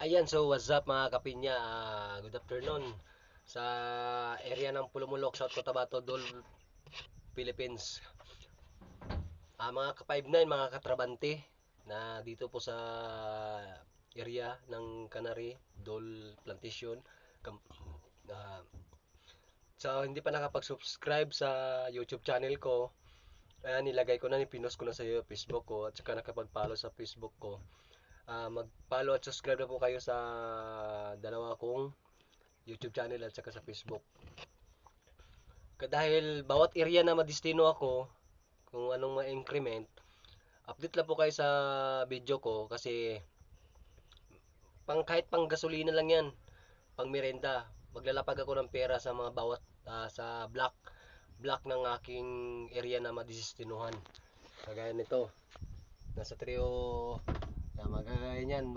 Ayan, so what's up mga kapinya? Good afternoon. Sa area ng Pulumulok, South Cotabato, Dol, Philippines. Mga ka-59, mga katrabante na dito po sa area ng Canary, Dol Plantation. Kam- ah, so hindi pa nakapag-subscribe sa YouTube channel ko. Ayan, nilagay ko na, pinost ko na sa Facebook ko at saka nakapag-follow sa Facebook ko. Mag-follow at subscribe na po kayo sa dalawa kong YouTube channel at saka sa Facebook. Dahil bawat area na madistino ako, kung anong ma-increment, update lang po kayo sa video ko kasi kahit pang gasolina lang yan, pang merenda. Maglalapag ako ng pera sa mga bawat sa block ng aking area na madisistinuhan. Kagaya nito, nasa trio, magagaya niyan,